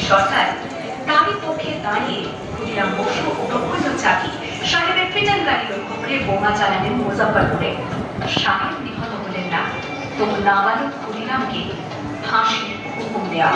সরকার তারই পক্ষে দাঁড়িয়ে ক্ষুদিরাম বসু ও প্রফুল্ল চাকি সাহেবের পিটান গাড়ি লক্ষ্য করে বোমা চালালেন মুজফ্ফরপুরে। সাহেব নিহত হলেন না, তবু নাবালক ক্ষুদিরামকে ফাঁসির হুকুম দেওয়া।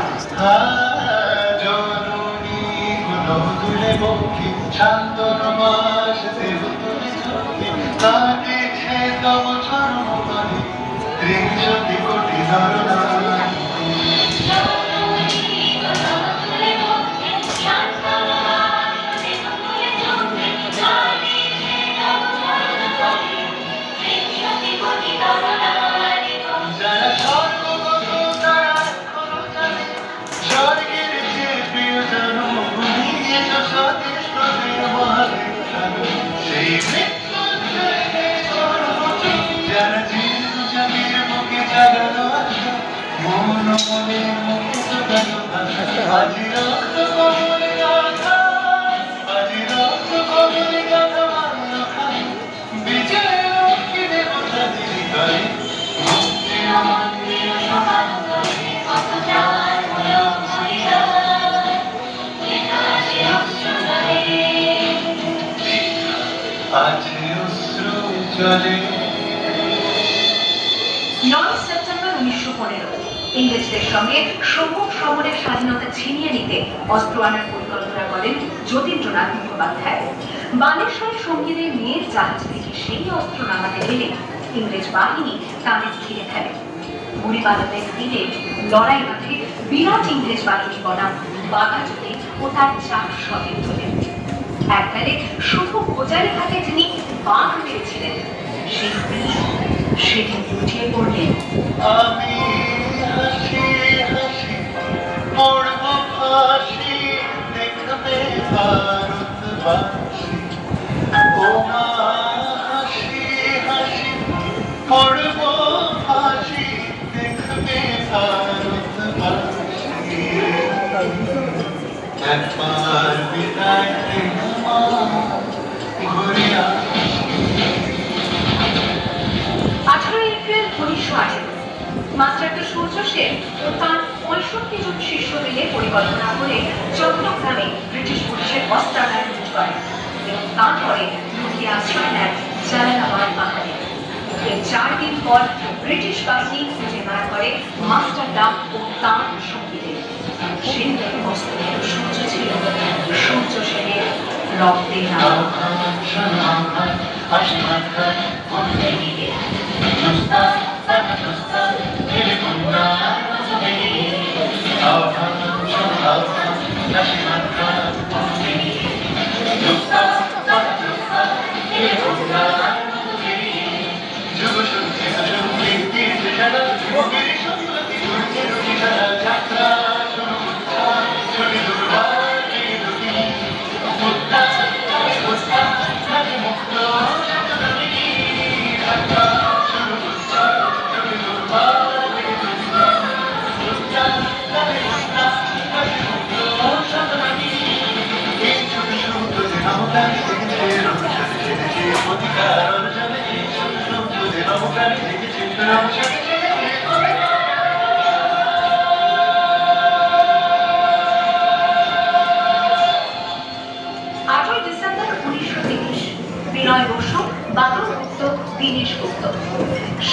সেপ্টেম্বর 1915 ইংরেজদের সঙ্গে সমূহ সমরের স্বাধীনতা ছিনিয়ে নিতে অস্ত্র আনার পরিকল্পনা করেন যতীন্দ্রনাথ মুখোপাধ্যায়। বালেশ্বর সঙ্গীদের মেয়ের জাহাজ থেকে সেই অস্ত্র নামাতে গেলে ইংরেজ বাহিনী তাদের ঘিরে ফেলে। বুড়িপালনের তীরে লড়াই মাঠে বিরাট ইংরেজ বাহিনী বনাম বাঘাযতীন ও তার 4 সতীর তোলেন। এককালে শুধু গোজারি ঘাটে যিনি বাঘ পেয়েছিলেন, সেই বীর সেদিন লুটিয়ে পড়লেন। আমি হাসি হাসি পড়ব ফাঁসি, দেখবে ভারতবাসী। ও মা হাসি হাসি পড়ব ফাঁসি, দেখবে ভারতবাসী। একবার বিদায় মা ঘুরে 18 এপ্রিল 1918 মাস্টার সূর্য সেন ও তার 65 জন শিষ্য মিলে পরিকল্পনা করে চট্টগ্রামে ব্রিটিশ পুলিশের অস্ত্রাগার লুট করেন এবং তারপরে লুকিয়ে আশ্রয় নেন জালালাবাদ পাহাড়ে। এর 4 দিন পর ব্রিটিশ বাহিনী খুঁজে বার করে মাস্টার ডাক ও তার সঙ্গীদের। সেই অস্ত্রের সূর্য ছিল সূর্য সেনের রক্তের নাম।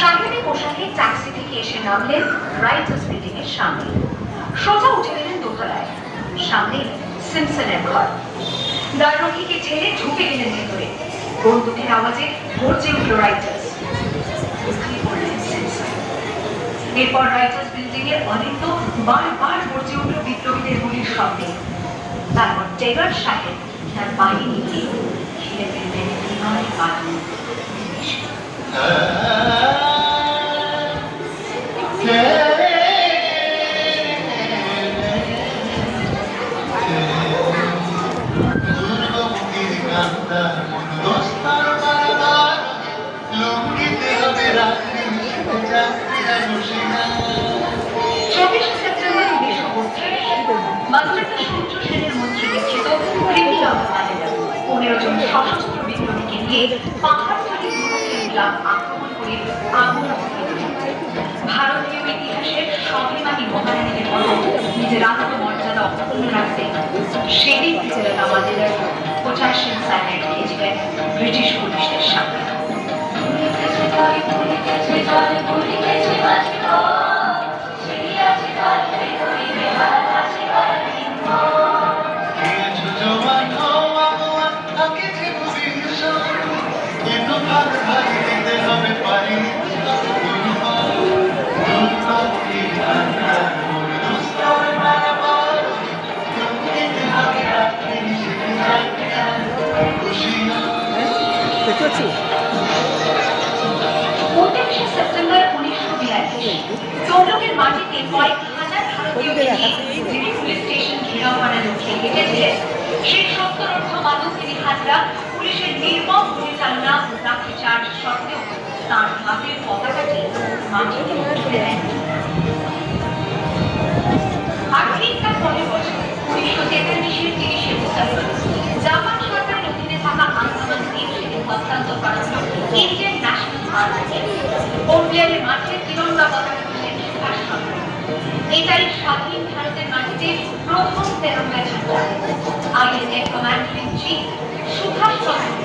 সামনে পোশাকে ট্যাক্সি থেকে এসে নামলেন রাইটার্স বিল্ডিং এর সামনে। সোজা উঠে গেলেন দোতলায়। সামনে সিমসনের ঘর। দ্বাররক্ষীকে ঠেলে ঢুকে গেলেন ভেতরে। বন্দুকের আওয়াজে গর্জে উঠল রাইটার্স। উঠে পড়লেন সিমসন। এরপর রাইটার্স বিল্ডিং এর অনেক বারবার গর্জে উঠল বিপ্লবীদের গুলির শব্দে। তারপর টেগার সাহেব তার বাহিনী নিয়ে ঘিরে ফেললেন বিনয় বাহিনী। মাদ্রাসা সূর্য সেনের মন্ত্রী দীক্ষিত কৃতিলম্ব মান্ডেলা 15 জন সশস্ত্র বিপ্লবীকে নিয়ে পাহাড় থেকে দূরত্বের গ্রাম আক্রমণ করে আগুন ধরিয়ে দিলেন। ভারতীয় ইতিহাসের স্বাভিমানী মহারানীদের মতো নিজের আত্মমর্যাদা অক্ষুণ্ণ রাখতে সেদিন কৃতিলম্ব মান্ডেলার পটাশিয়াম সায়ানাইড খেয়েছিলেন ব্রিটিশ পুলিশের সামনে। খেয়েছো জবান হওয়া হওয়া আগে যে ভবিষ্যৎ এত ভাগ ভাগ দিতে হবে পারি দেখতে পাচ্ছি 29শে সেপ্টেম্বর 1942 তমলুকের মাটিতে কয়েক হাজার ভারতীয়কে নিয়ে যিনি পুলিশ স্টেশন ঘেরাও করার লক্ষ্যে হেঁটেছিলেন সেই সত্তরোর্ধ মানবজীবী হাজরা পুলিশের নির্মম পরিচালনা ও লাঠিচার্জ সত্ত্বেও তাঁর হাতের পতাকাটি মাটিতে তুলে দেন। আর ঠিক তার পরের বছর 1943-এর 30শে ডিসেম্বর জাপান সরকারের অধীনে থাকা আন্দামান দ্বীপ সেদিন হস্তান্তর করা হল ইন্ডিয়ান ন্যাশনাল আর্মিকে। পোর্টব্লেয়ারের মাঠে তিরঙ্গা পতাকা তুললেন সুভাষ চন্দ্র। এটাই স্বাধীন ভারতের মাটিতে প্রথম তেরঙ্গা ঝান্ডা। INA commander in chief Subhash Chandra